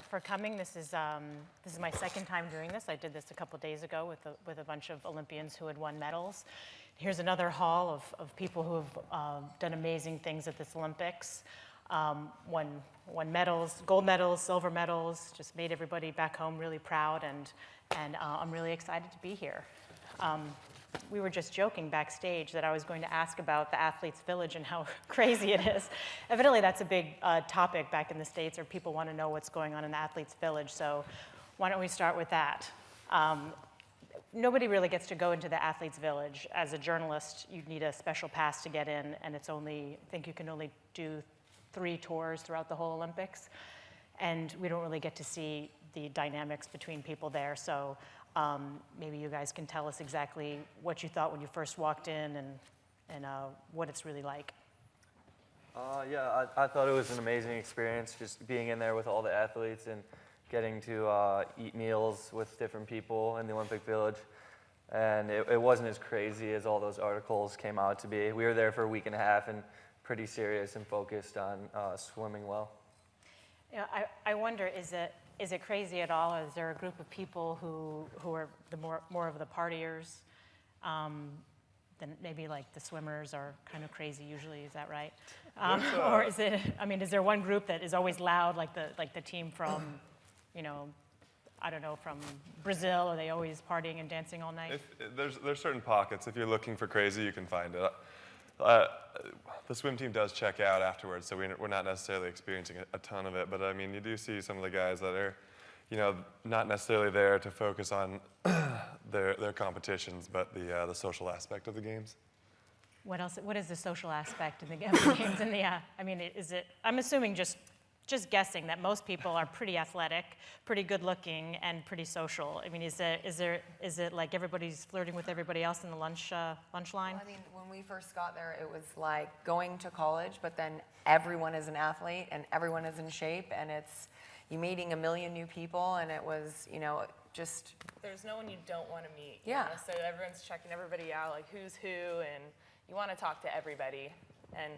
for coming. This is my second time doing this. I did this a couple days ago with a bunch of Olympians who had won medals. Here's another hall of people who have done amazing things at this Olympics. Won medals, gold medals, silver medals, just made everybody back home really proud, and I'm really excited to be here. We were just joking backstage that I was going to ask about the Athletes' Village and how crazy it is. Evidently, that's a big topic back in the States, or people want to know what's going on in the Athletes' Village, so why don't we start with that? Nobody really gets to go into the Athletes' Village. As a journalist, you need a special pass to get in, and it's only, I think you can only do 3 tours throughout the whole Olympics, and we don't really get to see the dynamics between people there, so maybe you guys can tell us exactly what you thought when you first walked in and what it's really like. Yeah, I thought it was an amazing experience just being in there with all the athletes and getting to eat meals with different people in the Olympic Village. And it wasn't as crazy as all those articles came out to be. We were there for a week and a half and pretty serious and focused on swimming well. You know, I wonder, is it crazy at all? Is there a group of people who are the more of the partiers? Then maybe like the swimmers are kind of crazy usually, is that right? Or is it, I mean, is there one group that is always loud, like the team from, you know, I don't know, from Brazil? Are they always partying and dancing all night? There's certain pockets. If you're looking for crazy, you can find it. The swim team does check out afterwards, so we're not necessarily experiencing a ton of it. But I mean, you do see some of the guys that are, you know, not necessarily there to focus on their competitions, but the social aspect of the games. What else? What is the social aspect of the games? And I mean, is it? I'm assuming just guessing that most people are pretty athletic, pretty good looking, and pretty social. I mean, is it like everybody's flirting with everybody else in the lunch line? Well, I mean, when we first got there, it was like going to college, but then everyone is an athlete and everyone is in shape, and you meeting a million new people, and it was, you know, just. There's no one you don't want to meet. Yeah. You know? So everyone's checking everybody out, like who's who, and you want to talk to everybody. And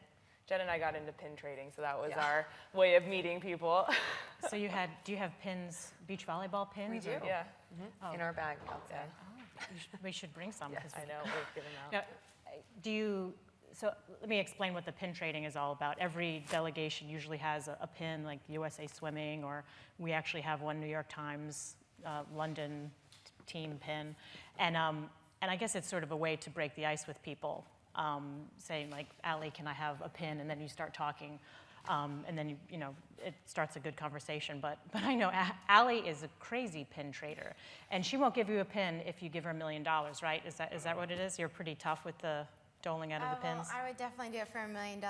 Jen and I got into pin trading, so that was our way of meeting people. So do you have pins, beach volleyball pins? We do. Or? Yeah. Mm-hmm. In our bag outside. Oh, we should bring some. Yes, I know, we've given them out. Now, so let me explain what the pin trading is all about. Every delegation usually has a pin, like USA Swimming, or we actually have one New York Times, London team pin. And I guess it's sort of a way to break the ice with people. Saying like, Aly, can I have a pin? And then you start talking, and then you know it starts a good conversation. But I know Aly is a crazy pin trader, and she won't give you a pin if you give her $1 million, right? Is that what it is? You're pretty tough with the doling out of the pins. Well, I would definitely do it for $1 million.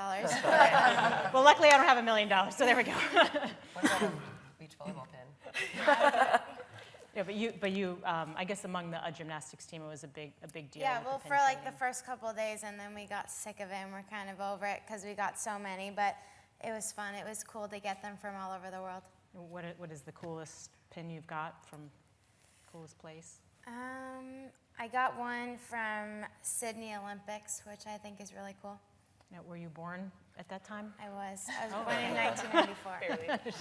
Well, luckily I don't have $1 million, so there we go. What about a beach volleyball pin? Yeah, but you, I guess among the gymnastics team, it was a big deal. Yeah, with well, the for pin like the trading. first couple of days, and then we got sick of it, and we're kind of over it because we got so many. But it was fun. It was cool to get them from all over the world. What is the coolest pin you've got from coolest place? I got one from Sydney Olympics, which I think is really cool. Now, were you born at that time? I was born in 1994.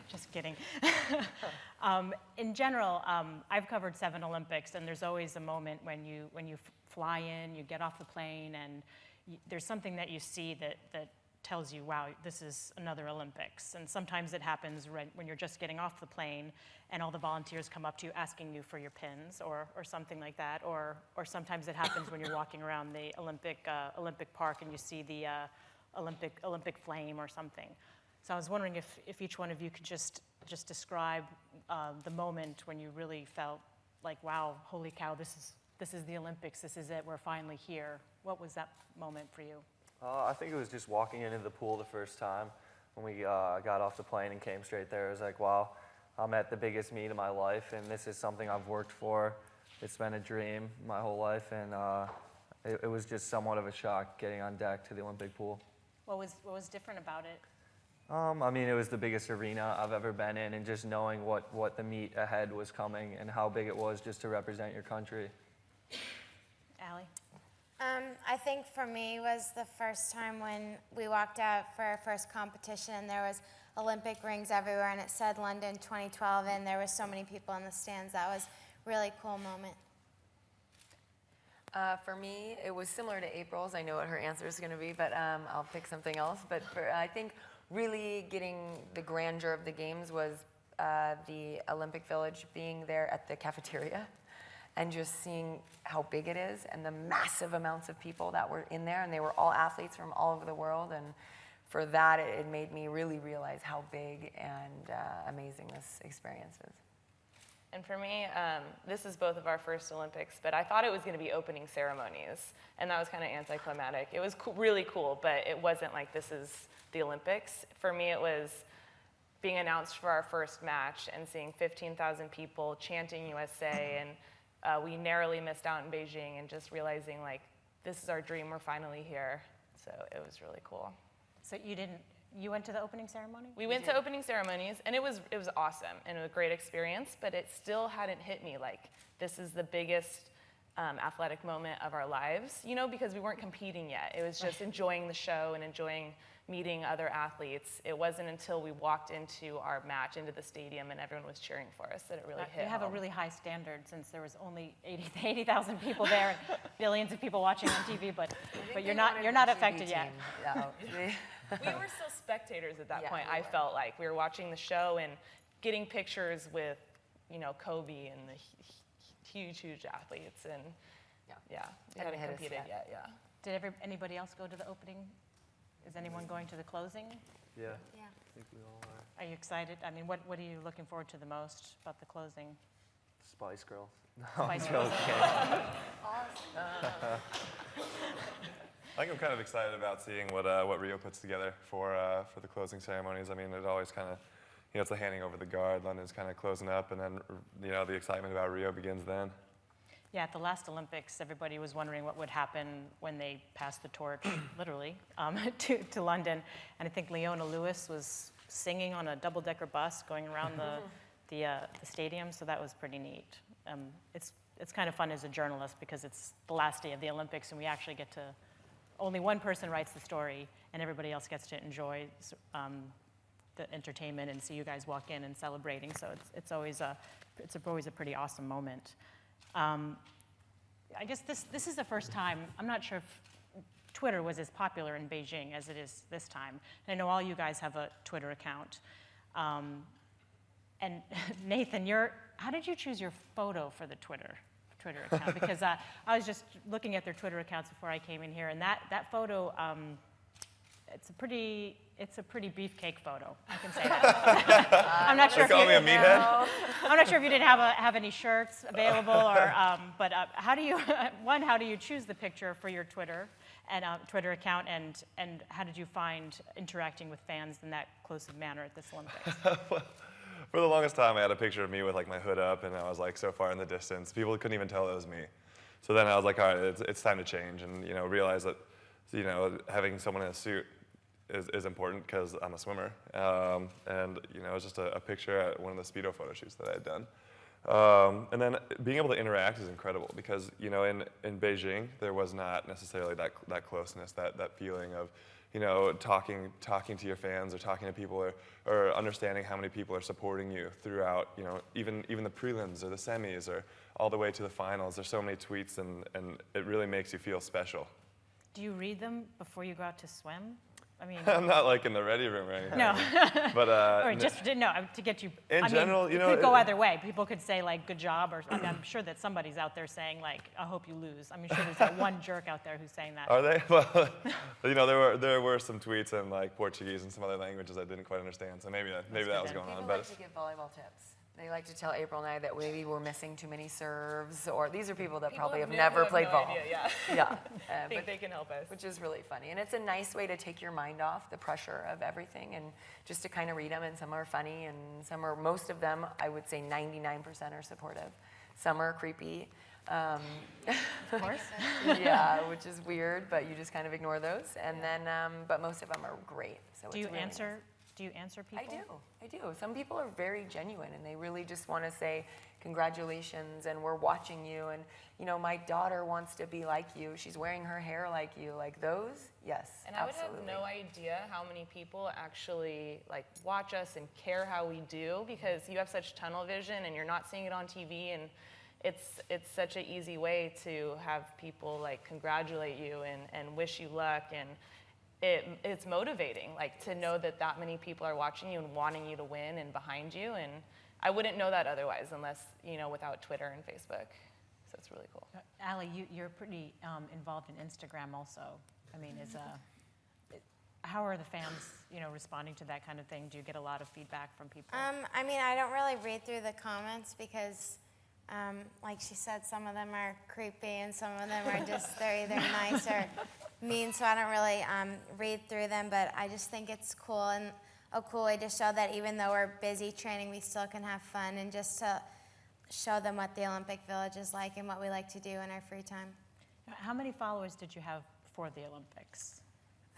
Just kidding. In general, I've covered 7 Olympics, and there's always a moment when you fly in, you get off the plane, and there's something that you see that tells you, wow, this is another Olympics. And sometimes it happens when you're just getting off the plane, and all the volunteers come up to you asking you for your pins, or something like that. Or sometimes it happens when you're walking around the Olympic Park and you see the Olympic flame or something. So I was wondering if each one of you could just describe the moment when you really felt like, wow, holy cow, this is the Olympics, this is it, we're finally here. What was that moment for you? I think it was just walking into the pool the first time when we got off the plane and came straight there. It was like, wow, I'm at the biggest meet of my life, and this is something I've worked for. It's been a dream my whole life, and it was just somewhat of a shock getting on deck to the Olympic pool. What was different about it? I mean, it was the biggest arena I've ever been in, and just knowing what the meet ahead was coming and how big it was just to represent your country. Aly? I think for me was the first time when we walked out for our first competition, and there was Olympic rings everywhere, and it said London 2012, and there was so many people in the stands. That was a really cool moment. For me, it was similar to April's. I know what her answer is going to be, but I'll pick something else. But I think really getting the grandeur of the games was the Olympic Village, being there at the cafeteria and just seeing how big it is and the massive amounts of people that were in there. And they were all athletes from all over the world. And for that, it made me really realize how big and amazing this experience is. And for me, this is both of our first Olympics, but I thought it was going to be opening ceremonies, and that was kind of anticlimactic. It was really cool, but it wasn't like this is the Olympics. For me, it was being announced for our first match and seeing 15,000 people chanting USA, and we narrowly missed out in Beijing, and just realizing, like, this is our dream, we're finally here. So it was really cool. So you went to the opening ceremony? We went to opening ceremonies, and it was awesome, and it was a great experience, but it still hadn't hit me like this is the biggest athletic moment of our lives, you know, because we weren't competing yet. It was just enjoying the show and enjoying meeting other athletes. It wasn't until we walked into our match, into the stadium, and everyone was cheering for us that it really hit You have home. a really high standard since there was only 80,000 people there and billions of people watching on TV, but you're not affected yet. We were still spectators at that point. I felt like we were watching the show and getting pictures with, you know, Kobe and the huge athletes, and we hadn't competed yet. Yeah. Did anybody else go to the opening? Is anyone going to the closing? Yeah. Yeah. I think we all are. Are you excited? I mean, what are you looking forward to the most about the closing? Spice Girls. Spice Girls. I think I'm kind of excited about seeing what Rio puts together for the closing ceremonies. I mean, it always kind of, you know, it's the handing over the guard. London's kind of closing up, and then, you know, the excitement about Rio begins then. Yeah, at the last Olympics, everybody was wondering what would happen when they passed the torch, literally, to London. And I think Leona Lewis was singing on a double-decker bus going around the stadium, so that was pretty neat. It's kind of fun as a journalist because it's the last day of the Olympics, and we actually get to, only one person writes the story, and everybody else gets to enjoy the entertainment and see you guys walk in and celebrating. So it's always a pretty awesome moment. I guess this is the first time, I'm not sure if Twitter was as popular in Beijing as it is this time. And I know all you guys have a Twitter account. And Nathan, how did you choose your photo for the Twitter account? Because I was just looking at their Twitter accounts before I came in here, and that photo, it's a pretty beefcake photo. I can say that. I'm not sure if you call me a meathead? I'm not sure if you didn't have any shirts available, or but how do you choose the picture for your Twitter account, and how did you find interacting with fans in that close of manner at this Olympics? For the longest time, I had a picture of me with like my hood up, and I was like so far in the distance, people couldn't even tell it was me. So then I was like, all right, it's time to change, and you know, realize that, you know, having someone in a suit is important because I'm a swimmer, and you know, it was just a picture at one of the Speedo photo shoots that I had done. And then being able to interact is incredible because, you know, in Beijing there was not necessarily that closeness, that feeling of, you know, talking to your fans or talking to people or understanding how many people are supporting you throughout, you know, even the prelims or the semis or all the way to the finals. There's so many tweets, and it really makes you feel special. Do you read them before you go out to swim? I mean, I'm not like in the ready room or anything. no. But Or just to get you. In general, you it know, could go either way. People could say like "good job," or I'm sure that somebody's out there saying like "I hope you lose." I'm sure there's that one jerk out there who's saying that. Are they? Well, you know, there were some tweets in like Portuguese and some other languages I didn't quite understand. So maybe that was going on. People But like to give volleyball tips. They like to tell April and I that maybe we're missing too many serves, or these are people that probably have never played no ball. idea, yeah. Yeah, I think they can help us. which is really funny. And it's a nice way to take your mind off the pressure of everything and just to kind of read them. And some are funny, and most of them, I would say 99% are supportive. Some are creepy. Of course. Yeah, which is weird, but you just kind of ignore those. And then, but most of them are great. So Do you it's really answer? nice. Do you answer people? I do. Some people are very genuine and they really just want to say congratulations and we're watching you and my daughter wants to be like you. She's wearing her hair like you. Like those, yes, And absolutely. I would have no idea how many people actually like watch us and care how we do, because you have such tunnel vision and you're not seeing it on TV, and it's such an easy way to have people like congratulate you and wish you luck, and it's motivating, like to know that many people are watching you and wanting you to win and behind you, and I wouldn't know that otherwise unless, without Twitter and Facebook. So it's really cool. Aly, you're pretty involved in Instagram also. I mean, how are the fans, responding to that kind of thing? Do you get a lot of feedback from people? I mean, I don't really read through the comments because, like she said, some of them are creepy and some of them are just, they're either nice or mean, so I don't really read through them, but I just think it's cool and a cool way to show that even though we're busy training, we still can have fun, and just to show them what the Olympic Village is like and what we like to do in our free time. How many followers did you have for the Olympics?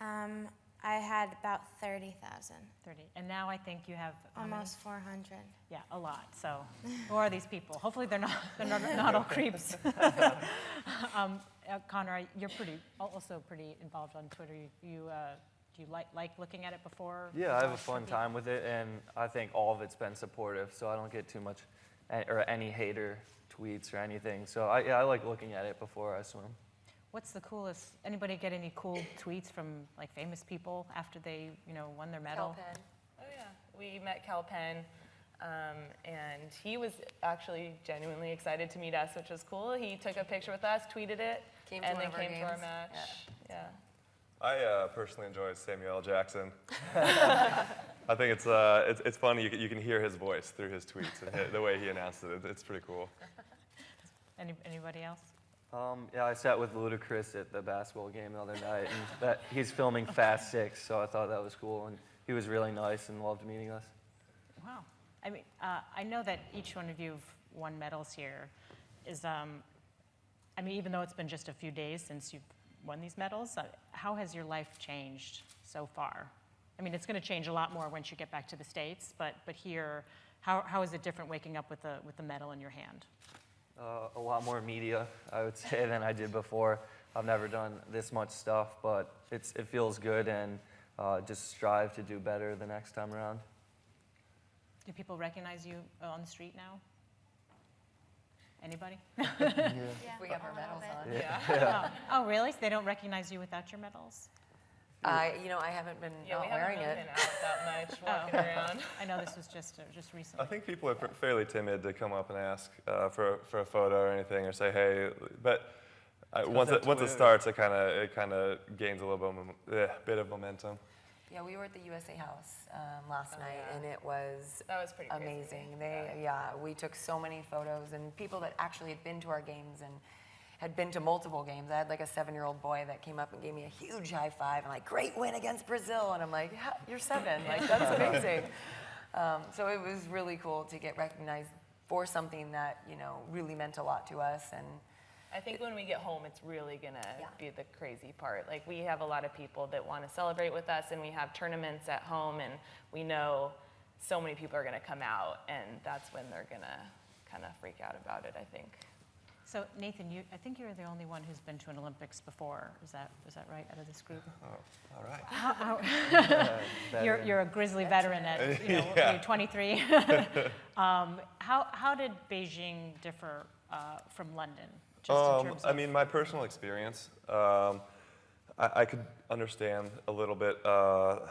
I had about 30,000. 30. And now I think you have how many? Almost 400. Yeah, a lot. So who are these people? Hopefully they're not all creeps. Conor, you're also pretty involved on Twitter. Do you like looking at it before? Yeah, I have a fun time with it, and I think all of it's been supportive, so I don't get too much or any hater tweets or anything. So I like looking at it before I swim. What's the coolest? Anybody get any cool tweets from like famous people after they won their medal? Cal Penn. Oh yeah, we met Cal Penn, and he was actually genuinely excited to meet us, which was cool. He took a picture with us, tweeted it, Came to and one then of our came to our games. match. Yeah. I personally enjoy Samuel L. Jackson. I think it's funny. You can hear his voice through his tweets and the way he announced it. It's pretty cool. Anybody else? Yeah, I sat with Ludacris at the basketball game the other night, and he's filming Fast 6, so I thought that was cool, and he was really nice and loved meeting us. Wow. I mean, I know that each one of you have won medals here. Even though it's been just a few days since you've won these medals, how has your life changed so far? I mean, it's going to change a lot more once you get back to the States, but here, how is it different waking up with the medal in your hand? A lot more media, I would say, than I did before. I've never done this much stuff, but it feels good, and just strive to do better the next time around. Do people recognize you on the street now? Anybody? Yeah. We have our medals on. Yeah. Oh, really? So they don't recognize you without your medals? I haven't been Yeah, we not haven't wearing really it. been out that much, walking around. I know this was just recently. I think people are fairly timid to come up and ask for a photo or anything, or say hey. But once it starts, it kind of gains a little bit of momentum. Yeah, we were at the USA House last night, yeah. and it was That was pretty crazy. amazing. We took so many photos, and people that actually had been to our games and had been to multiple games. I had like a 7-year-old boy that came up and gave me a huge high five and like, great win against Brazil. And I'm like, yeah, you're 7, like that's amazing. So it was really cool to get recognized for something that, really meant a lot to us. And I think when we get home, it's really gonna be the crazy part. Like, we have a lot of people that want to celebrate with us, and we have tournaments at home, and we know so many people are gonna come out, and that's when they're gonna kind of freak out about it, I think. So Nathan, I think you're the only one who's been to an Olympics before. Is that right out of this group? Oh, all right. You're a grizzly veteran at you're 23. How did Beijing differ from London? Just in terms of my personal experience, I could understand a little bit of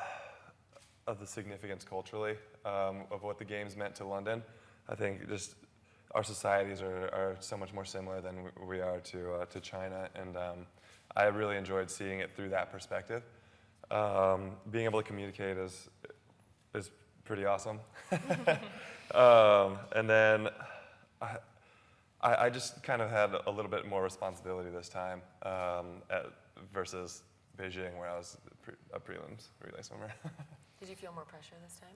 the significance culturally of what the games meant to London. I think just our societies are so much more similar than we are to China, and I really enjoyed seeing it through that perspective. Being able to communicate is pretty awesome. And then I just kind of had a little bit more responsibility this time versus Beijing, where I was a prelims relay swimmer. did you feel more pressure this time?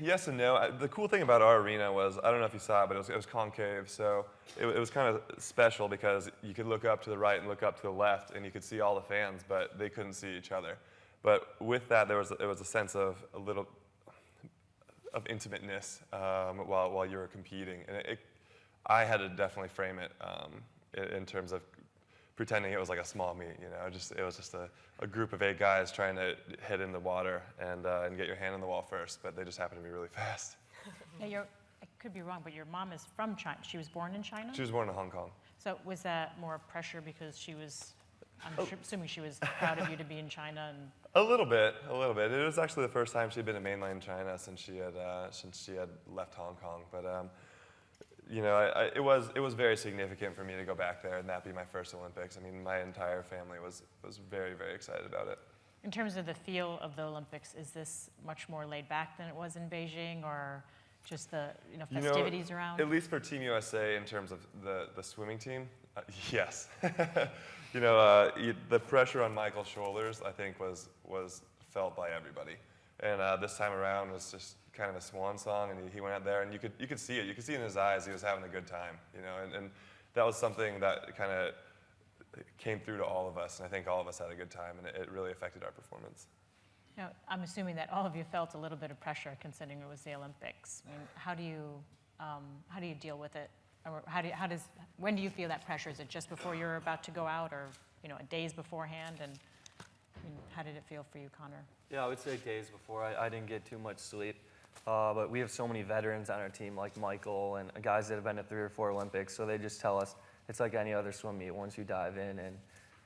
Yes and no. The cool thing about our arena was, I don't know if you saw it, but it was concave, so it was kind of special because you could look up to the right and look up to the left, and you could see all the fans, but they couldn't see each other. But with that, there was a sense of a little of intimateness while you were competing, and I had to definitely frame it in terms of pretending it was like a small meet. It was just a group of 8 guys trying to hit in the water and get your hand on the wall first, but they just happened to be really fast. Now, I could be wrong, but your mom is from China. She was born in China? She was born in Hong Kong. So was that more pressure because she was, assuming she was proud of you to be in China? And A little bit. It was actually the first time she'd been in mainland China since she had left Hong Kong. But it was very significant for me to go back there and that be my first Olympics. I mean, my entire family was very, very excited about it. in terms of the feel of the Olympics, is this much more laid back than it was in Beijing, or just the festivities around? At least for Team USA, in terms of the swimming team, yes. The pressure on Michael's shoulders, I think, was felt by everybody. And this time around was just kind of a swan song, and he went out there, and you could see it. You could see in his eyes he was having a good time, and that was something that kind of came through to all of us, and I think all of us had a good time, and it really affected our performance. Now, I'm assuming that all of you felt a little bit of pressure, considering it was the Olympics. I mean, how do you deal with it? Or when do you feel that pressure? Is it just before you're about to go out, or days beforehand? And how did it feel for you, Conor? Yeah, I would say days before. I didn't get too much sleep, but we have so many veterans on our team, like Michael and guys that have been to 3 or 4 Olympics. So they just tell us it's like any other swim meet. Once you dive in, and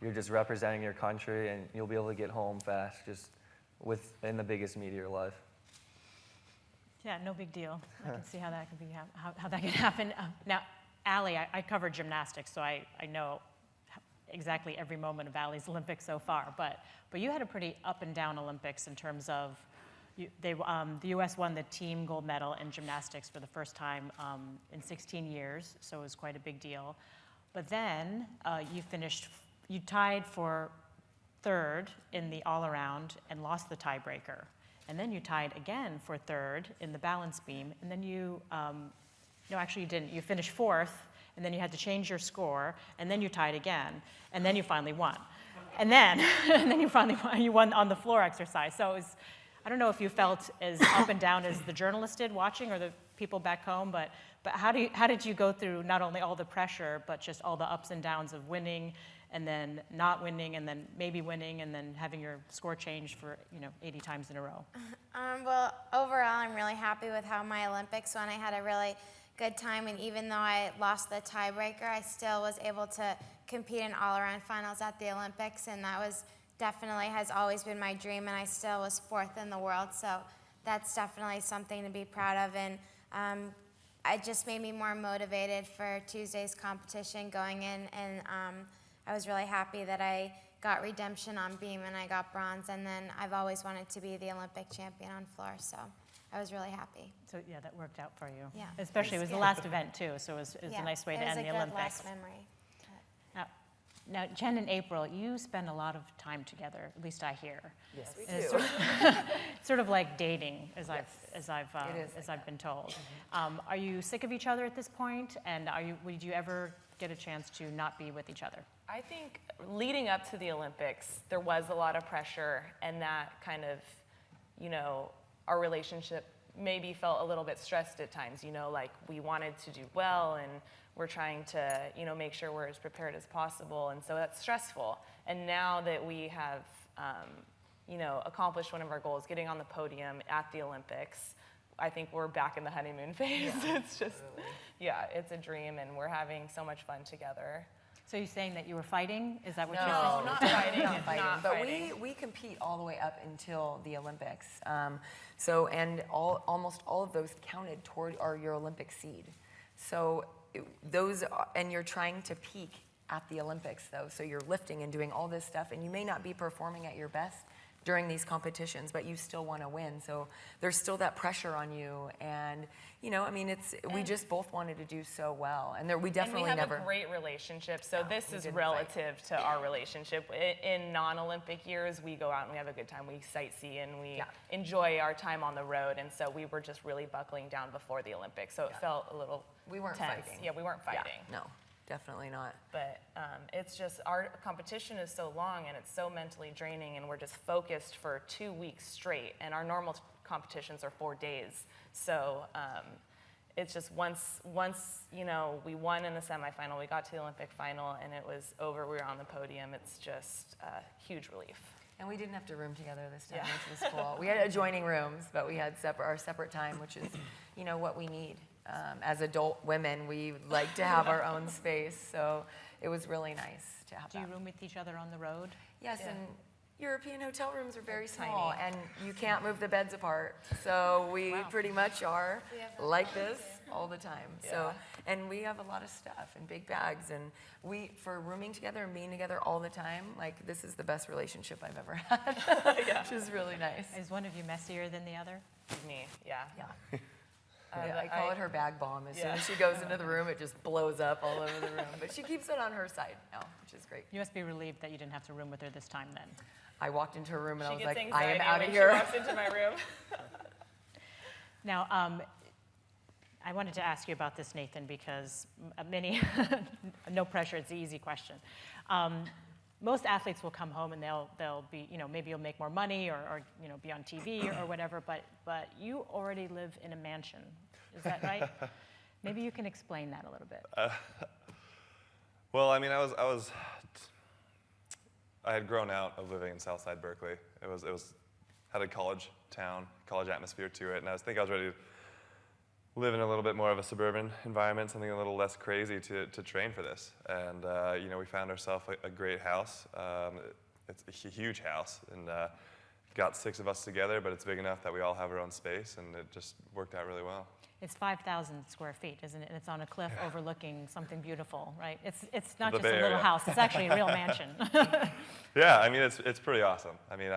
you're just representing your country, and you'll be able to get home fast, just in the biggest meet of your life. Yeah, no big deal. I can see how that could be how that can happen. Now, Aly, I covered gymnastics, so I know exactly every moment of Aly's Olympics so far. But you had a pretty up and down Olympics in terms of the U.S. won the team gold medal in gymnastics for the first time in 16 years, so it was quite a big deal. But then you tied for 3rd in the all-around and lost the tiebreaker. And then you tied again for 3rd in the balance beam, and then you actually you didn't. You finished 4th, and then you had to change your score, and then you tied again, and then you finally won. And then you finally won. You won on the floor exercise. So it was, I don't know if you felt as up and down as the journalists did watching, or the people back home, but how did you go through not only all the pressure, but just all the ups and downs of winning, and then not winning, and then maybe winning, and then having your score changed for 80 times in a row? Well, overall, I'm really happy with how my Olympics went. I had a really good time, and even though I lost the tiebreaker, I still was able to compete in all-around finals at the Olympics, and that was definitely has always been my dream, and I still was 4th in the world, so that's definitely something to be proud of, and it just made me more motivated for Tuesday's competition going in, and I was really happy that I got redemption on beam and I got bronze, and then I've always wanted to be the Olympic champion on floor, so I was really happy. So yeah, that worked out for you. Yeah. Especially it was the last event too, so it was a nice way to end the Olympics. It was a good last memory. Now, Jen and April, you spend a lot of time together. At least I hear. Yes, we And do. it's sort of like dating, as It is I've been told. Are you sick of each other at this point? And would you ever get a chance to not be with each other? I think leading up to the Olympics, there was a lot of pressure, and that kind of, our relationship maybe felt a little bit stressed at times, like we wanted to do well, and we're trying to, make sure we're as prepared as possible, and so that's stressful. And now that we have, accomplished one of our goals, getting on the podium at the Olympics, I think we're back in the honeymoon phase. Yeah. It's just, it's a dream, and we're having so much fun together. So you're saying that you were fighting? Is that what you're No, saying? not fighting. Not fighting, Not but fighting. we compete all the way up until the Olympics. And almost all of those counted toward your Olympic seed. So and you're trying to peak at the Olympics though. So you're lifting and doing all this stuff, and you may not be performing at your best during these competitions, but you still want to win. So there's still that pressure on you, and we just both wanted to do so well, and we definitely and we have never. a great relationship. So this we is didn't relative to our relationship. In non-Olympic years, we go out and we have a good time. We sightsee and we enjoy our time on the road, and so we were just really buckling down before the Olympics. So it felt a little We weren't tense. fighting. Yeah, we weren't fighting. Yeah, no, definitely not. But it's just our competition is so long and it's so mentally draining, and we're just focused for 2 weeks straight. And our normal competitions are 4 days. So it's just once you know, we won in the semifinal, we got to the Olympic final, and it was over. We were on the podium. It's just a huge relief. And we didn't have to room together this time, Yeah. which was cool. We had adjoining rooms, but we had our separate time, which is, you know, what we need. As adult women, we like to have our own space, so it was really nice to have Do you that. room with each other on the road? Yes, Yeah. and European hotel rooms are very They're small, tiny. and you can't move the beds apart. So we Wow. pretty much are We have that like this all the time. So, Yeah. and we have a lot of stuff and big bags, and for rooming together and being together all the time, like this is the best relationship I've ever had, which is really nice. Is one of you messier than the other? Me, yeah. Yeah. Yeah, I call it her bag bomb. As soon Yeah. as she goes into the room, it just blows up all over the room. But she keeps it on her side now, which is great. You must be relieved that you didn't have to room with her this time then. I walked into her room and I She was gets like, I am anxiety out when of she here. walks into my room. Now, I wanted to ask you about this, Nathan, because many, no pressure, it's the easy question. Most athletes will come home and they'll be, you know, maybe you'll make more money or you know, be on TV or whatever, but you already live in a mansion. Is that right? Maybe you can explain that a little bit. Well, I mean, I had grown out of living in Southside Berkeley. It had a college town, college atmosphere to it, and I was ready to live in a little bit more of a suburban environment, something a little less crazy to train for this. And you know, we found ourselves a great house. It's a huge house, and got 6 of us together, but it's big enough that we all have our own space, and it just worked out really well. It's 5,000 square feet, isn't it? And it's on a cliff overlooking something beautiful, right? It's not The just a Bay little Area. house, it's actually a real mansion. Yeah, I mean, it's pretty awesome. I mean,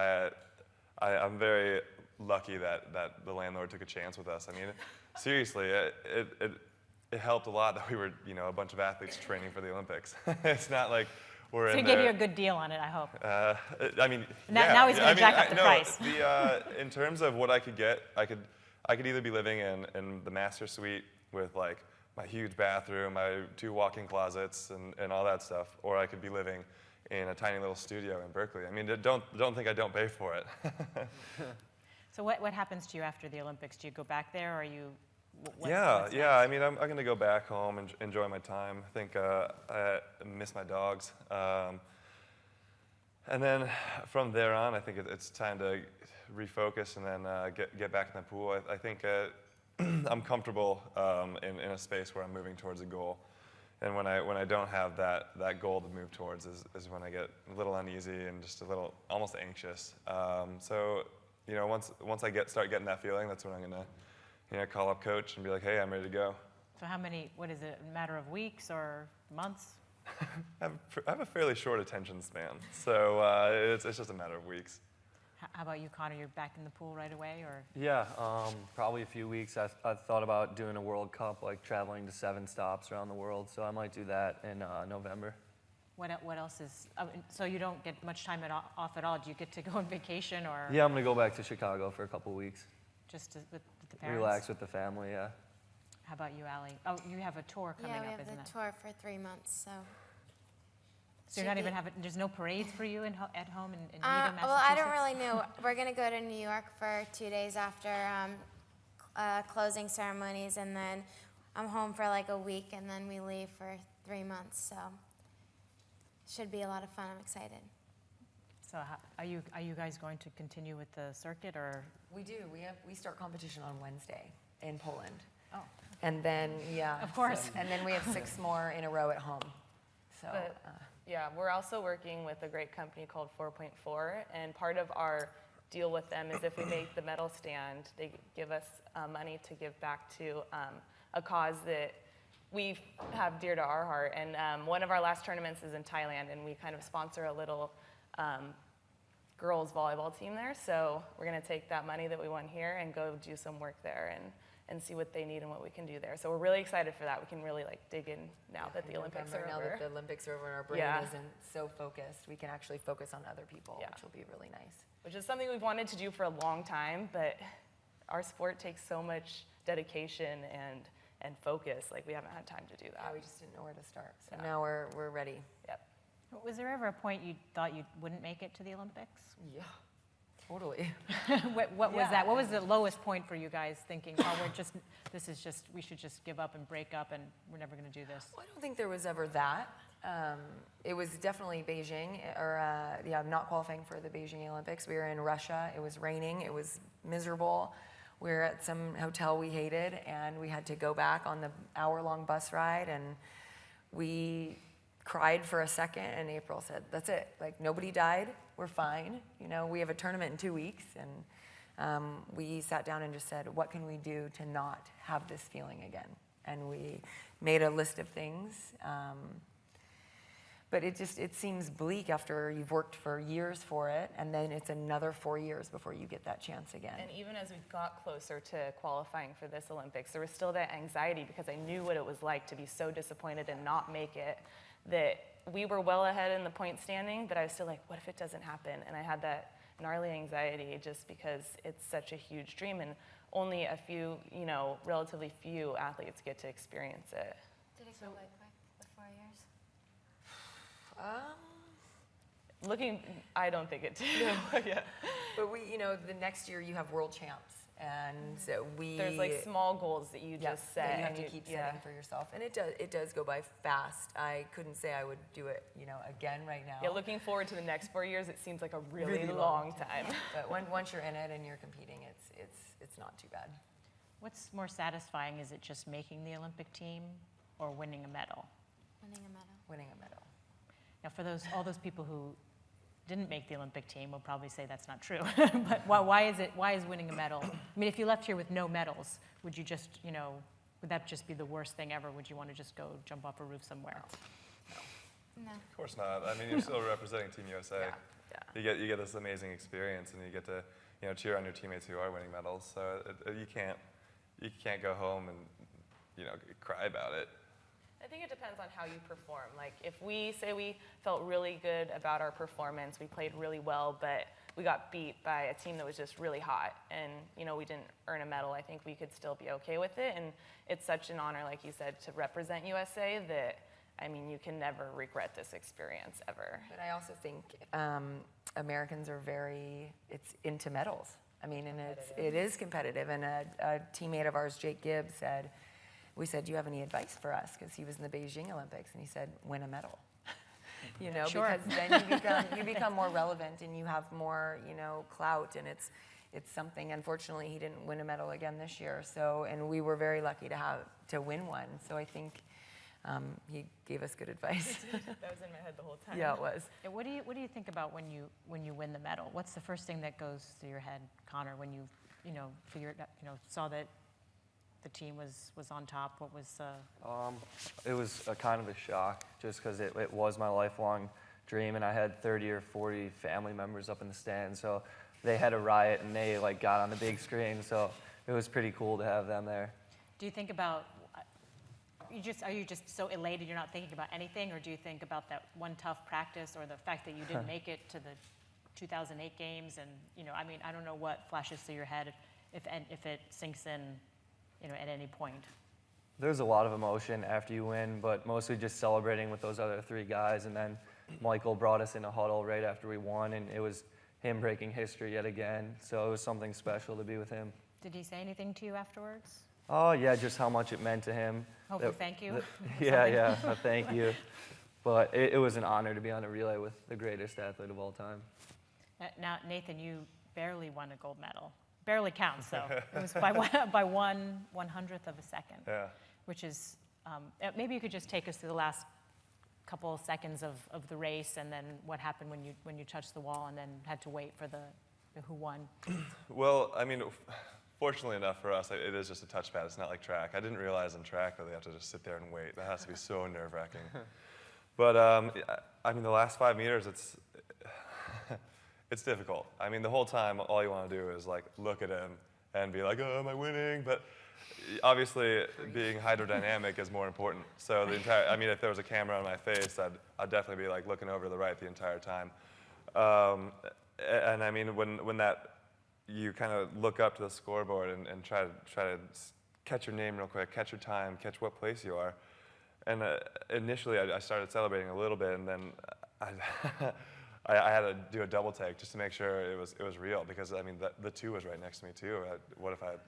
I'm very lucky that the landlord took a chance with us. I mean, seriously, it helped a lot that we were, you know, a bunch of athletes training for the Olympics. It's not like we're So he in gave there. you a good deal on it, I hope. I mean, Now he's gonna jack up the no, price. In terms of what I could get, I could either be living in the master suite with like my huge bathroom, my 2 walk-in closets, and all that stuff, or I could be living in a tiny little studio in Berkeley. I mean, don't think I don't pay for it. So what happens to you after the Olympics? Do you go back there, or you? What's Yeah. next? I mean, I'm going to go back home and enjoy my time. I think I miss my dogs. And then from there on, I think it's time to refocus and then get back in the pool. I think I'm comfortable in a space where I'm moving towards a goal. And when I don't have that goal to move towards is when I get a little uneasy and just a little almost anxious. So, you know, once I start getting that feeling, that's when I'm gonna, you know, call up coach and be like, hey, I'm ready to go. So what is it, a matter of weeks or months? I have a fairly short attention span, so it's just a matter of weeks. How about you, Conor? You're back in the pool right away, or? Yeah, probably a few weeks. I've thought about doing a World Cup, like traveling to 7 stops around the world, so I might do that in November. What else is? So you don't get much time off at all. Do you get to go on vacation, or Yeah, I'm gonna go back to Chicago for a couple weeks. just with the parents? Relax with the family, yeah. How about you, Aly? Oh, you have a tour coming Yeah, we up, have isn't the it? tour for 3 months, so. So you're not even having. There's no parades for you at home in Needham, Massachusetts. Well, I don't really know. We're gonna go to New York for 2 days after closing ceremonies, and then I'm home for like a week, and then we leave for 3 months. So should be a lot of fun. I'm excited. So are you guys going to continue with the circuit, or? We do. We start competition on Wednesday in Poland. Oh. And then, yeah. Of course. And then we have 6 more in a row at home. So, But, yeah, we're also working with a great company called 4.4, and part of our deal with them is if we make the medal stand, they give us money to give back to a cause that we have dear to our heart. And one of our last tournaments is in Thailand, and we kind of sponsor a little girls volleyball team there. So we're going to take that money that we won here and go do some work there and see what they need and what we can do there. So we're really excited for that. We can really like dig in now that the Olympics are now over. that the Olympics are over and our brain Yeah. isn't so focused, we can actually focus on other people, Yeah. which will be really nice. Which is something we've wanted to do for a long time, but our sport takes so much dedication and and focus. Like, we haven't had time to do that. Yeah, we just didn't know where to start. So now we're ready. Yep. Was there ever a point you thought you wouldn't make it to the Olympics? Yeah, totally. What was that? What was the lowest point for you guys thinking, oh, we should just give up and break up and we're never going to do this? Well, I don't think there was ever that. It was definitely Beijing, or not qualifying for the Beijing Olympics. We were in Russia. It was raining. It was miserable. We were at some hotel we hated, and we had to go back on the hour-long bus ride, and we cried for a second, and April said, that's it. Like, nobody died. We're fine. You know, we have a tournament in 2 weeks, and we sat down and just said, what can we do to not have this feeling again? And we made a list of things. But it seems bleak after you've worked for years for it, and then it's another 4 years before you get that chance again. And even as we got closer to qualifying for this Olympics, there was still that anxiety because I knew what it was like to be so disappointed and not make it, that we were well ahead in the point standing, but I was still like, what if it doesn't happen? And I had that gnarly anxiety just because it's such a huge dream, and only a few, relatively few athletes get to experience it. Did it go by quick, the 4 years? Looking, I don't think it did. Yeah. But the next year you have world champs, and so There's like small goals that you just set. that you have and to keep setting for yourself, and it does go by fast. I couldn't say I would do it, again right now. Yeah, looking forward to the next 4 years, it seems like a really, Really long long time. But once you're in it and you're competing, it's not too bad. What's more satisfying? Is it just making the Olympic team or winning a medal? Winning a medal. Winning a medal. Now, for all those people who didn't make the Olympic team will probably say that's not true. But why is winning a medal? I mean, if you left here with no medals, would you just, would that just be the worst thing ever? Would you want to just go jump off a roof somewhere? No. Of course not. I mean, you're still representing Team USA. Yeah. You get this amazing experience, and you get to cheer on your teammates who are winning medals. So you can't go home and cry about it. I think it depends on how you perform. Like, if we say we felt really good about our performance, we played really well, but we got beat by a team that was just really hot, and we didn't earn a medal, I think we could still be okay with it. And it's such an honor, like you said, to represent USA that, I mean, you can never regret this experience ever. But I also think Americans are it's into medals. I mean, and it is competitive. And a teammate of ours, Jake Gibbs, we said, do you have any advice for us? Because he was in the Beijing Olympics, and he said, win a medal. Sure. Because then you become more relevant, and you have more, clout, and it's something. Unfortunately, he didn't win a medal again this year. So, and we were very lucky to win one. So I think he gave us good advice. That was in my head the whole time. Yeah, it was. Yeah, what do you think about when you win the medal? What's the first thing that goes through your head, Conor, when you figured saw that the team was on top? What was It was a kind of a shock, just because it was my lifelong dream, and I had 30 or 40 family members up in the stands, so they had a riot, and they got on the big screen, so it was pretty cool to have them there. Do you think about, are you just so elated you're not thinking about anything, or do you think about that one tough practice, or the fact that you didn't make it to the 2008 games, and I mean, I don't know what flashes through your head if it sinks in, at any point? There's a lot of emotion after you win, but mostly just celebrating with those other three guys, and then Michael brought us in a huddle right after we won, and it was him breaking history yet again, so it was something special to be with him. Did he say anything to you afterwards? Oh, yeah, just how much it meant to him. Hopefully, thank you. Yeah, a thank you. But it was an honor to be on a relay with the greatest athlete of all time. Now, Nathan, you barely won a gold medal. Barely counts, though. It was by 1/100th of a second. Yeah. Which is, maybe you could just take us through the last couple of seconds of the race, and then what happened when you touched the wall and then had to wait for the who won. Well, I mean, fortunately enough for us, it is just a touchpad. It's not like track. I didn't realize in track that they have to just sit there and wait. That has to be so nerve-wracking. But I mean, the last 5 meters, it's difficult. I mean, the whole time, all you want to do is look at him and be like, oh, am I winning? But obviously, being hydrodynamic is more important. So if there was a camera on my face, I'd definitely be looking over to the right the entire time. And I mean, when that you kind of look up to the scoreboard and try to catch your name real quick, catch your time, catch what place you are. And initially, I started celebrating a little bit, and then I had to do a double take just to make sure it was real, because I mean the 2 was right next to me too. What if I had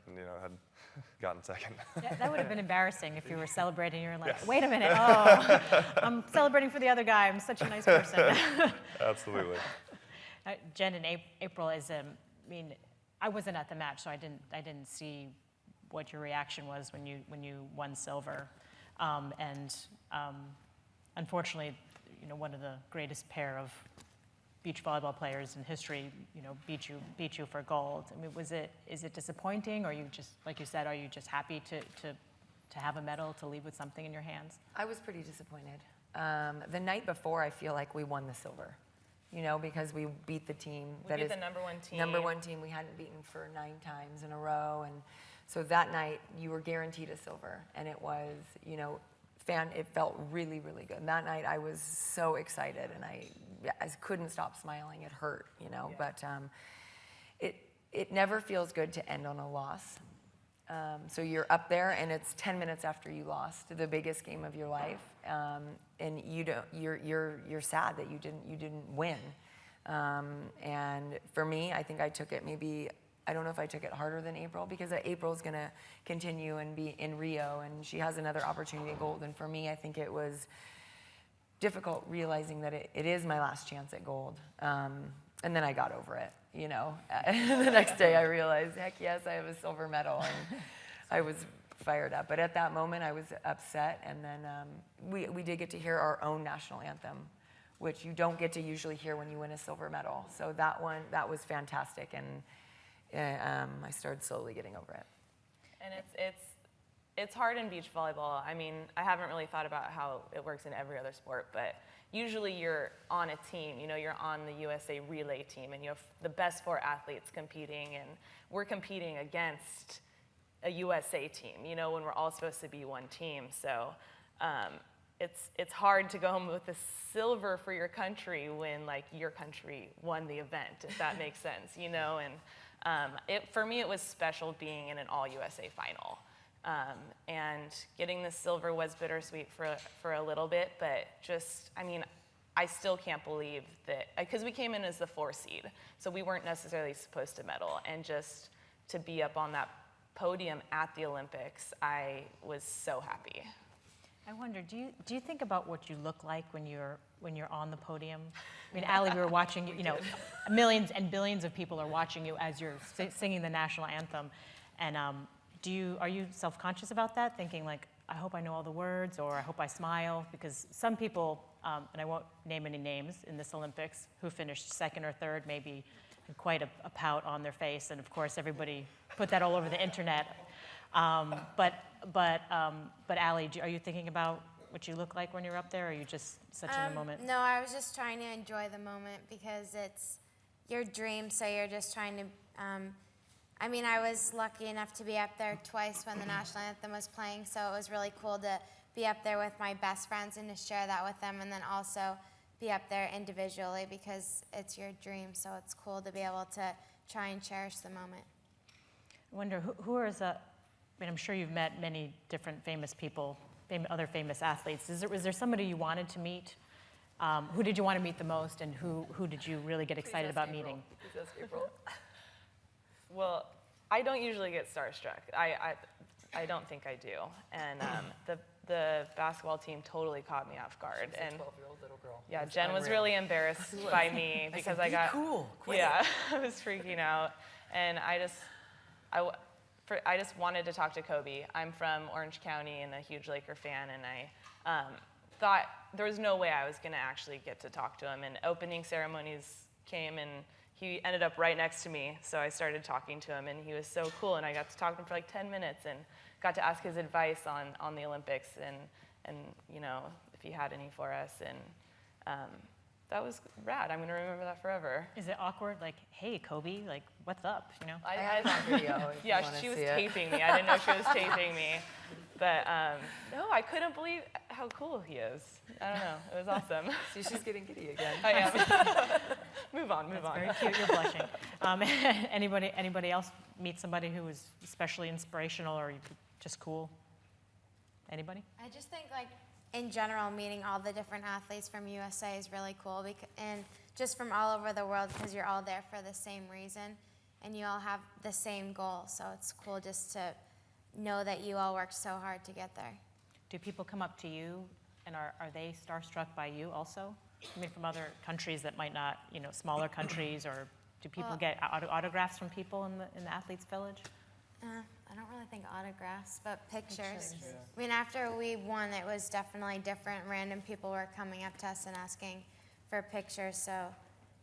gotten second? Yeah, that would have been embarrassing if you were celebrating. You were like, wait a minute, oh, I'm celebrating for the other guy. I'm such a nice person. Absolutely. Jen and April I mean, I wasn't at the match, so I didn't see what your reaction was when you won silver, unfortunately, one of the greatest pair of beach volleyball players in history, beat you for gold. I mean, is it disappointing, or you just, like you said, are you just happy to have a medal, to leave with something in your hands? I was pretty disappointed. The night before, I feel like we won the silver, because we beat the team. We beat the number 1 team. Number 1 team we hadn't beaten for 9 times in a row. And so that night, you were guaranteed a silver. And it was, it felt really, really good. And that night, I was so excited, and I couldn't stop smiling. It hurt, Yeah. But it never feels good to end on a loss. So you're up there, and it's 10 minutes after you lost the biggest game of your life, and you're sad that you didn't win. And for me, I think I took it I don't know if I took it harder than April, because April's going to continue and be in Rio, and she has another opportunity at gold. And for me, I think it was difficult realizing that it is my last chance at gold. And then I got over it, The next day I realized, heck yes, I have a silver medal, and I was fired up. But at that moment, I was upset. And then we did get to hear our own national anthem, which you don't get to usually hear when you win a silver medal. So that was fantastic. And I started slowly getting over it. And it's hard in beach volleyball. I mean, I haven't really thought about how it works in every other sport, but usually you're on a team. You're on the USA relay team, and you have the best 4 athletes competing, and we're competing against a USA team, when we're all supposed to be one team. So it's hard to go home with a silver for your country when your country won the event, if that makes sense, And for me, it was special being in an all-USA final. And getting the silver was bittersweet for a little bit, but I still can't believe that, because we came in as the 4 seed, so we weren't necessarily supposed to medal, and just to be up on that podium at the Olympics, I was so happy. I wonder, do you think about what you look like when you're on the podium? I mean, Aly, we were watching you. Millions and billions of people are watching you as you're singing the national anthem, and are you self-conscious about that? Thinking like, I hope I know all the words, or I hope I smile, because some people, and I won't name any names in this Olympics, who finished 2nd or 3rd, maybe had quite a pout on their face, and of course everybody put that all over the internet. But Aly, are you thinking about what you look like when you're up there, or are you just such in the moment? No, I was just trying to enjoy the moment, because it's your dream, so you're just trying to, I was lucky enough to be up there twice when the national anthem was playing, so it was really cool to be up there with my best friends and to share that with them, and then also be up there individually, because it's your dream, so it's cool to be able to try and cherish the moment. I wonder, I'm sure you've met many different famous people, other famous athletes. Was there somebody you wanted to meet? Who did you want to meet the most, and who did you really get excited about meeting? Please ask April. Well, I don't usually get starstruck. I don't think I do. And the basketball team totally caught me off guard. She's and a 12-year-old little girl. Yeah, Jen was really embarrassed by me because I got cool. Quit yeah, I was freaking out, and I just wanted to talk to Kobe. I'm from Orange County and a huge Laker fan, and I thought there was no way I was going to actually get to talk to him. And opening ceremonies came, and he ended up right next to me, so I started talking to him, and he was so cool, and I got to talk to him for like 10 minutes and got to ask his advice on the Olympics and if he had any for us, and that was rad. I'm going to remember that forever. Is it awkward? Like, hey, Kobe, like, what's up, I have on video if yeah, you wanna she was see it. taping me. I didn't know she was taping me. But no, I couldn't believe how cool he is. I don't know. It was awesome. See, she's getting giddy again. I am. Move on. Very cute. You're blushing. Anybody else meet somebody who was especially inspirational, or you just cool? Anybody? I just think, like, in general, meeting all the different athletes from USA is really cool, and just from all over the world, because you're all there for the same reason, and you all have the same goal. So it's cool just to know that you all worked so hard to get there. Do people come up to you, and are they starstruck by you also? I mean, from other countries that might not, smaller countries, or do people get autographs from people in the athletes' village? I don't really think autographs, but pictures. I mean, after we won, it was definitely different. Random people were coming up to us and asking for pictures, so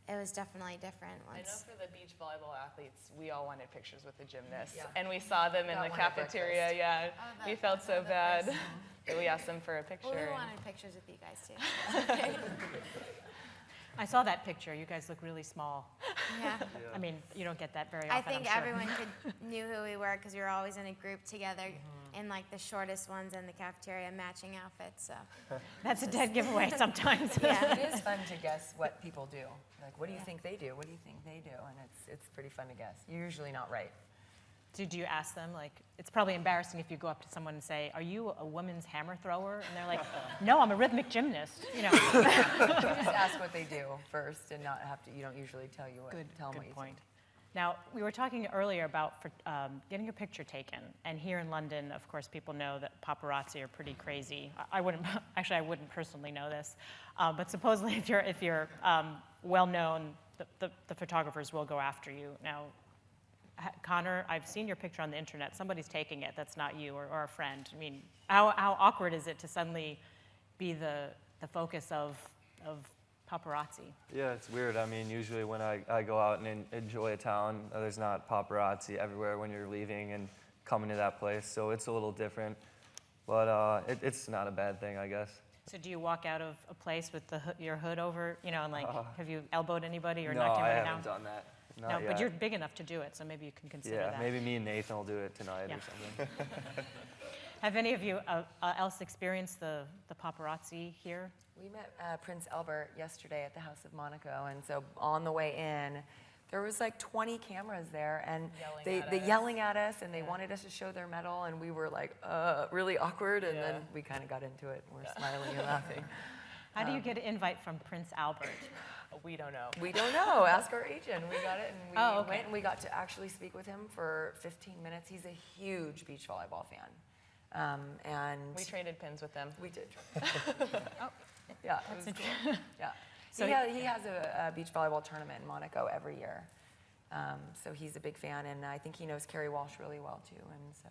it was definitely different. I know for the beach volleyball athletes, we all wanted pictures with the gymnasts, and we saw them in the cafeteria. Yeah, we felt so bad that we asked them for a picture. Well, we wanted pictures with you guys too. I saw that picture. You guys look really small. Yeah. I mean, you don't get that very often, I think I'm sure. everyone knew who we were because we were always in a group together in like the shortest ones in the cafeteria, matching outfits. So That's a dead giveaway sometimes. Yeah, it is fun to guess what people do. Like, what do you think they do? What do you think they do? And it's pretty fun to guess. You're usually not right. Do you ask them, like, it's probably embarrassing if you go up to someone and say, are you a women's hammer thrower? And they're like, no, I'm a rhythmic gymnast. You just ask what they do first and not have to, you don't usually tell them what you point. Now, we were talking earlier about getting a picture taken. And here in London, of course, people know that paparazzi are pretty crazy. I wouldn't personally know this. But supposedly, if you're well-known, the photographers will go after you. Now, Conor, I've seen your picture on the internet. Somebody's taking it that's not you or a friend. I mean, how awkward is it to suddenly be the focus of paparazzi? Yeah, it's weird. I mean, usually when I go out and enjoy a town, there's not paparazzi everywhere when you're leaving and coming to that place, so it's a little different. But it's not a bad thing, I guess. So do you walk out of a place with your hood over, and like, have you elbowed anybody or knocked No, I anybody haven't down? done that. No, Not but yet. you're big enough to do it, so maybe you can consider that. Yeah, maybe me and Nathan will do it tonight Yeah. or something. Have any of you else experienced the paparazzi here? We met Prince Albert yesterday at the House of Monaco, and so on the way in, there was like 20 cameras there, and they yelling at us, and they wanted us to show their medal, and we were like, really awkward, and then we kind of got into it, and we're smiling and laughing. How do you get an invite from Prince Albert? We don't know. We don't know. Ask our agent. We got it, and we okay. went, and we got to actually speak with him for 15 minutes. He's a huge beach volleyball fan, and We traded pins with them. we did. Oh, Yeah, that's it was cool. interesting. Yeah. So he has a beach volleyball tournament in Monaco every year. So he's a big fan, and I think he knows Carrie Walsh really well, too. And so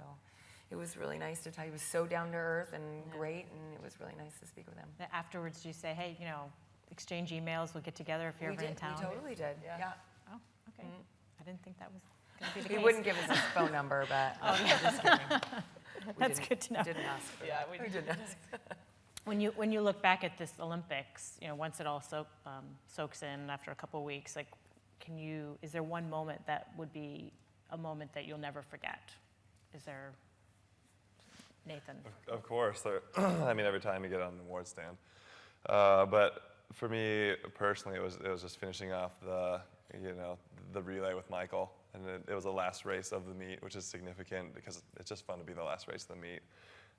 it was really nice to talk. He was so down to earth and great, and it was really nice to speak with him. Afterwards, you say, hey, exchange emails, we'll get together if you're ever in town. We totally did, yeah. Oh, okay. I didn't think that was going to be the case. He wouldn't give us his phone number, but just kidding. That's good to know. Didn't ask for Yeah, that. we didn't ask. When you look back at this Olympics, once it all soaks in after a couple of weeks, like, is there one moment that would be a moment that you'll never forget? Is there, Nathan? Of course. I mean, every time you get on the award stand. But for me personally, it was just finishing off the relay with Michael, and it was the last race of the meet, which is significant because it's just fun to be the last race of the meet.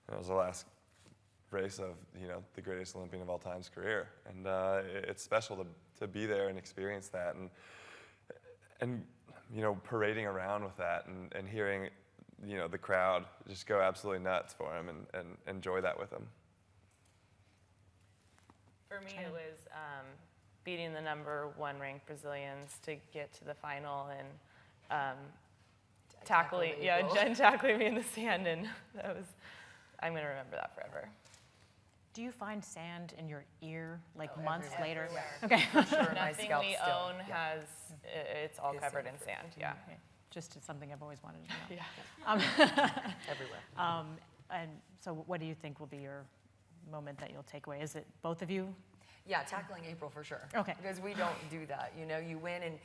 And it was the last race of the greatest Olympian of all time's career, and it's special to be there and experience that, and parading around with that, and hearing the crowd just go absolutely nuts for him, and enjoy that with him. For me, it was beating the #1 ranked Brazilians to get to the final and tackling me in the sand, and I'm going to remember that forever. Do you find sand in your ear like Oh, months later? everywhere. Okay. Sure, my Nothing scalp we still, own yeah. it's all Is covered in sand-free. sand, yeah. Okay. Just something I've always wanted to know. Yeah. Everywhere. And so what do you think will be your moment that you'll take away? Is it both of you? Yeah, tackling April for sure. Okay. Because we don't do that. You know, you win and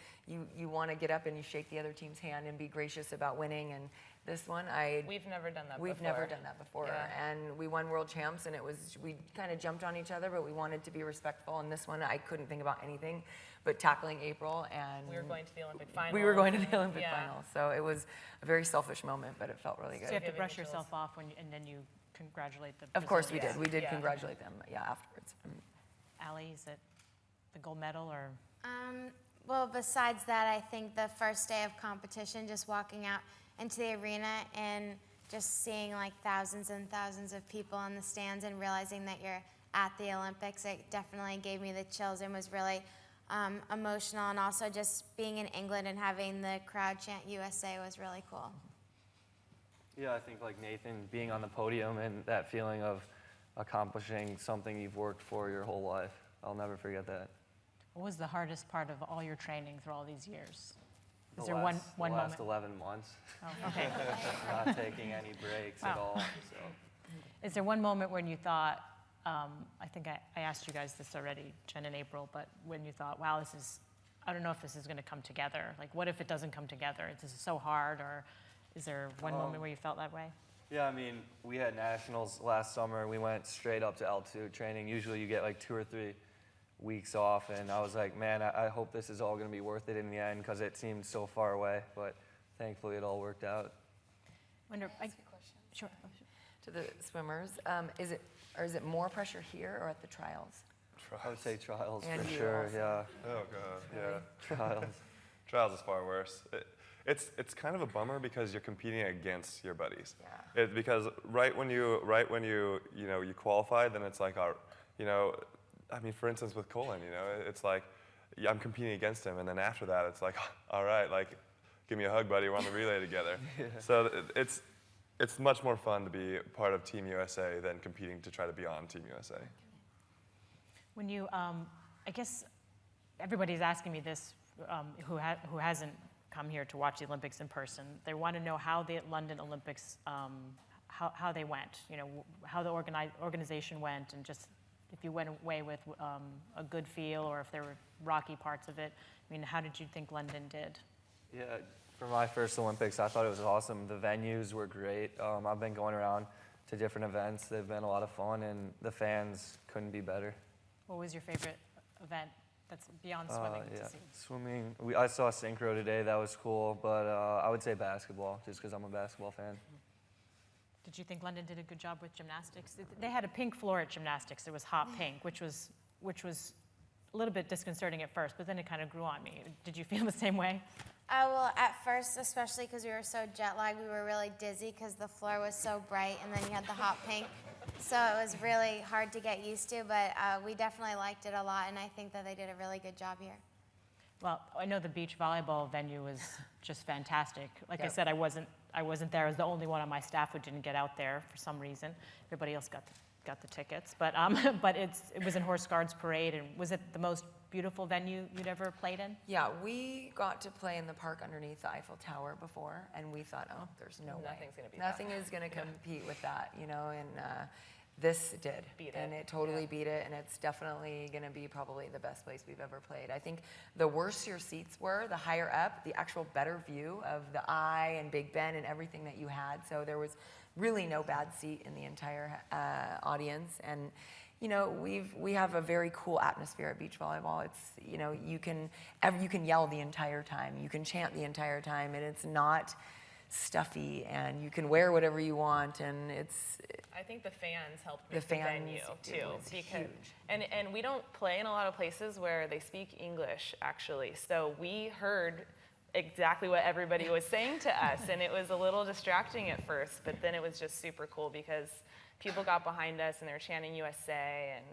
you want to get up and you shake the other team's hand and be gracious about winning. And this one, We've never done that we've before. never done that before. Yeah. And we won world champs, and we kind of jumped on each other, but we wanted to be respectful. And this one, I couldn't think about anything but tackling April. And We were going to the Olympic final. we were going to the Olympic Yeah. final. So it was a very selfish moment, but it felt really So you good. have to Giving brush the yourself off and then you congratulate the Of course we Brazilians. did. We did Yeah. congratulate them, afterwards. Aly, is it the gold medal or? Well, besides that, I think the first day of competition, just walking out into the arena and just seeing like thousands and thousands of people in the stands and realizing that you're at the Olympics, it definitely gave me the chills and was really emotional. And also just being in England and having the crowd chant USA was really cool. Yeah, I think like Nathan, being on the podium and that feeling of accomplishing something you've worked for your whole life. I'll never forget that. What was the hardest part of all your training through all these years? Is The there last, one the last moment? 11 months, Oh, okay. not taking any breaks at Wow. all. So. Is there one moment when you thought, I think I asked you guys this already, Jen and April, but when you thought, wow, I don't know if this is going to come together. Like, what if it doesn't come together? This is so hard, or is there one moment where you felt that way? Yeah, I mean, we had nationals last summer. We went straight up to altitude training. Usually you get like 2 or 3 weeks off, and I was like, man, I hope this is all going to be worth it in the end because it seemed so far away, but thankfully it all worked out. Wonder, Ask you a question? sure. To the swimmers, is it more pressure here or at the trials? I would say trials And for you sure, also. yeah. Oh God, yeah. Trials. Trials is far worse. It's kind of a bummer because you're competing against your buddies. Yeah. Because right when you you qualify, then it's like I mean, for instance with Colin, it's like I'm competing against him, and then after that it's like, all right, like give me a hug, buddy. We're on the relay together. Yeah. So it's much more fun to be part of Team USA than competing to try to be on Team USA. When you, I guess everybody's asking me this, who hasn't come here to watch the Olympics in person. They want to know how the London Olympics, how they went, how the organization went, and just if you went away with a good feel or if there were rocky parts of it. I mean, how did you think London did? Yeah, for my first Olympics, I thought it was awesome. The venues were great. I've been going around to different events. They've been a lot of fun, and the fans couldn't be better. What was your favorite event that's beyond swimming Yeah, to see? swimming. I saw synchro today. That was cool, but I would say basketball, just because I'm a basketball fan. Did you think London did a good job with gymnastics? They had a pink floor at gymnastics. It was hot pink, which was a little bit disconcerting at first, but then it kind of grew on me. Did you feel the same way? Well, at first, especially because we were so jet lagged, we were really dizzy because the floor was so bright, and then you had the hot pink. So it was really hard to get used to, but we definitely liked it a lot, and I think that they did a really good job here. Well, I know the beach volleyball venue was just fantastic. Like I Yep. said, I wasn't there. I was the only one on my staff who didn't get out there for some reason. Everybody else got the tickets. But it was in Horse Guards Parade, and was it the most beautiful venue you'd ever played in? Yeah, we got to play in the park underneath the Eiffel Tower before, and we thought, oh, there's no way. Nothing's gonna beat Nothing is going to compete with that, and this did. Beat And it, it totally yeah. beat it, and it's definitely going to be probably the best place we've ever played. I think the worse your seats were, the higher up, the actual better view of the eye and Big Ben and everything that you had. So there was really no bad seat in the entire audience. And we have a very cool atmosphere at beach volleyball. It's you can yell the entire time, you can chant the entire time, and it's not stuffy, and you can wear whatever you want, and I think the fans helped The make the fans, venue it too, was because huge. and we don't play in a lot of places where they speak English actually. So we heard exactly what everybody was saying to us, and it was a little distracting at first, but then it was just super cool because people got behind us and they were chanting USA, and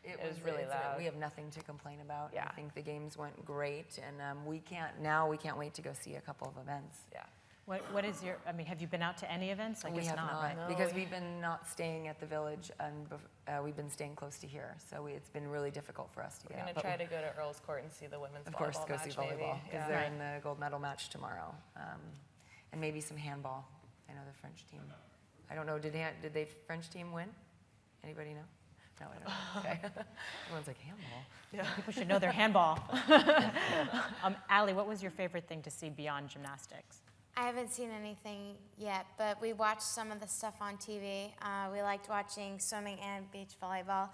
it was really loud. We have nothing to complain about. Yeah. I think the games went great, and we can't wait to go see a couple of events. yeah. What is your, I mean, have you been out to any events? I We guess have not, right? No, because we- we've been not staying at the village, and we've been staying close to here. So it's been really difficult for us to We're get gonna out. But try to go to Earl's Court and see the women's of volleyball course, go match see maybe. volleyball because Yeah. they're Right. in the gold medal match tomorrow, and maybe some handball. I know the French team. I don't know. Did the French team win? Anybody know? No, I don't know. Okay. Everyone's like, handball? People should know their handball. Aly, what was your favorite thing to see beyond gymnastics? I haven't seen anything yet, but we watched some of the stuff on TV. We liked watching swimming and beach volleyball.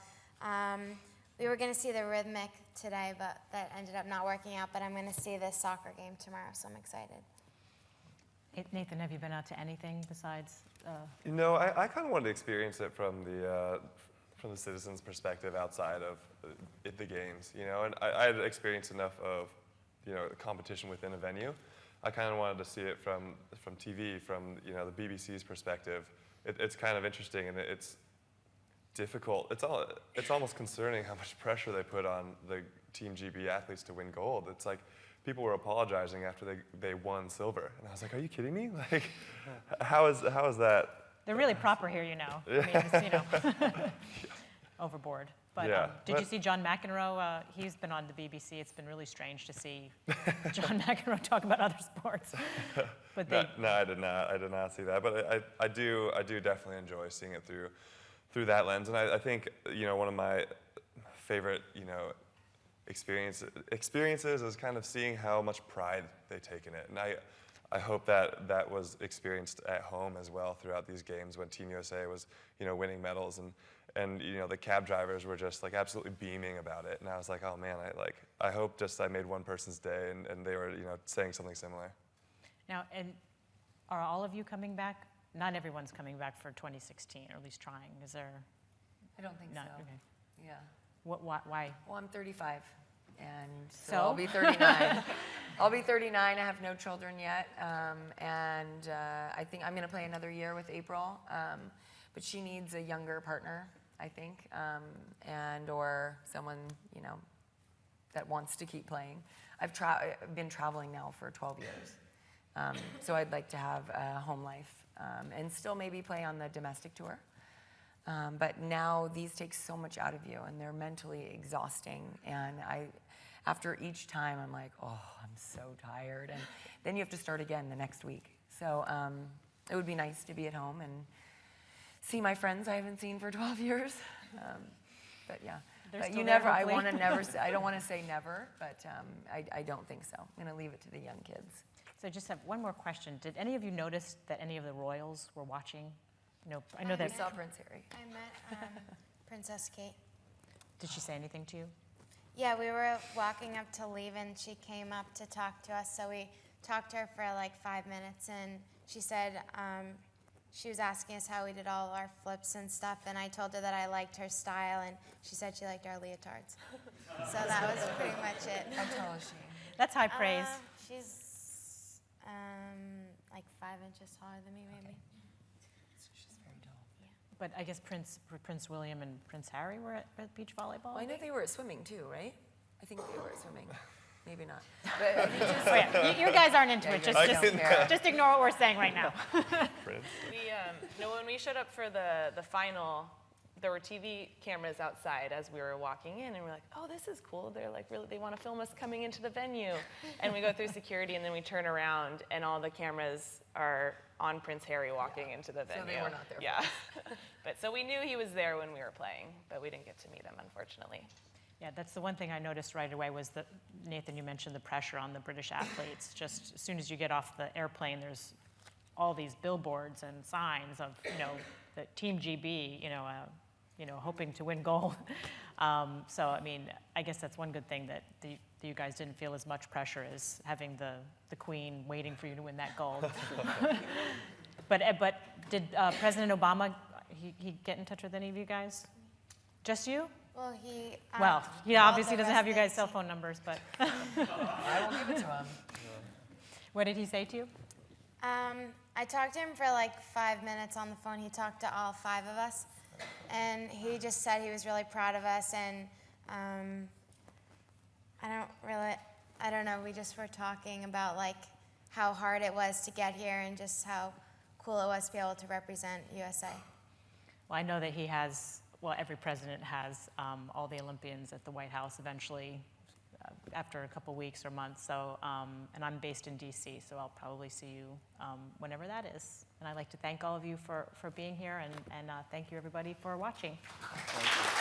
We were going to see the rhythmic today, but that ended up not working out. But I'm going to see the soccer game tomorrow, so I'm excited. Nathan, have you been out to anything besides? You know, I kind of wanted to experience it from the citizens' perspective outside of the games, you know, and I had experienced enough of, you know, competition within a venue. I kind of wanted to see it from TV, from, you know, the BBC's perspective. It's kind of interesting, and it's difficult. It's almost concerning how much pressure they put on the Team GB athletes to win gold. It's like people were apologizing after they won silver, and I was like, "Are you kidding me? Like, how is that?" They're really proper here, you know. I mean, it's, you know, overboard. But Yeah, did you see John McEnroe? He's been on the BBC. It's been really strange to see John McEnroe talk about other sports. But No, I did not see that. But I do definitely enjoy seeing it through that lens. And I think, you know, one of my favorite, you know, experiences is kind of seeing how much pride they take in it. And I hope that was experienced at home as well throughout these games when Team USA was, you know, winning medals, and you know, the cab drivers were just like absolutely beaming about it. And I was like, oh man, I hope just I made one person's day, and they were, you know, saying something similar. now, and are all of you coming back? Not everyone's coming back for 2016, or at least trying. Is there? I don't think Not, so. okay. Yeah. Why? Well, I'm 35, and so So? I'll be 39. I'll be 39. I have no children yet, and I think I'm going to play another year with April. But she needs a younger partner, I think, and or someone, you know, that wants to keep playing. I've been traveling now for 12 years, so I'd like to have a home life and still maybe play on the domestic tour. But now these take so much out of you, and they're mentally exhausting. And after each time, I'm like, oh, I'm so tired. And then you have to start again the next week. So it would be nice to be at home and see my friends I haven't seen for 12 years. But yeah, They're but still you there, never. I hopefully. want to never. I don't want to say never, but I don't think so. I'm going to leave it to the young kids. So I just have one more question. Did any of you notice that any of the royals were watching? No, I know We that. saw Prince Harry. I met Princess Kate. Did she say anything to you? Yeah, we were walking up to leave, and she came up to talk to us. So we talked to her for like 5 minutes, and she said she was asking us how we did all our flips and stuff, and I told her that I liked her style, and she said she liked our leotards. So that was pretty much it. How tall is she? That's high praise. She's like 5 inches taller than me, maybe. She's very tall. But I guess Prince William and Prince Harry were at beach volleyball. Well, I know they were at swimming too, right? I think they were at swimming. Maybe not. But I think just, Oh, yeah. You guys aren't into Yeah, it. you Just, guys just, don't care. just ignore what we're saying right now. Prince? When we showed up for the final, there were TV cameras outside as we were walking in, and we're like, oh, this is cool. They're like, really, they want to film us coming into the venue. And we go through security, and then we turn around, and all the cameras are on Prince Harry walking into the venue. So they were not there for Yeah. But so we knew he was there when we were playing, but we didn't get to meet him, unfortunately. Yeah, that's the one thing I noticed right away was that, Nathan, you mentioned the pressure on the British athletes. Just as soon as you get off the airplane, there's all these billboards and signs of, you know, the Team GB, hoping to win gold. So, I mean, I guess that's one good thing that you guys didn't feel as much pressure as having the Queen waiting for you to win that gold. But did President Obama, he get in touch with any of you guys? Just you? Well, he. Well, he all obviously the doesn't have you guys' residents- cell phone numbers, but I will give it to him. what did he say to you? I talked to him for like 5 minutes on the phone. He talked to all 5 of us, and he just said he was really proud of us. And I don't know. We just were talking about like how hard it was to get here and just how cool it was to be able to represent USA. Well, I know that he has, well, every president has all the Olympians at the White House eventually after a couple weeks or months. So, and I'm based in DC, so I'll probably see you whenever that is. And I'd like to thank all of you for being here, and thank you everybody for watching. Thank you.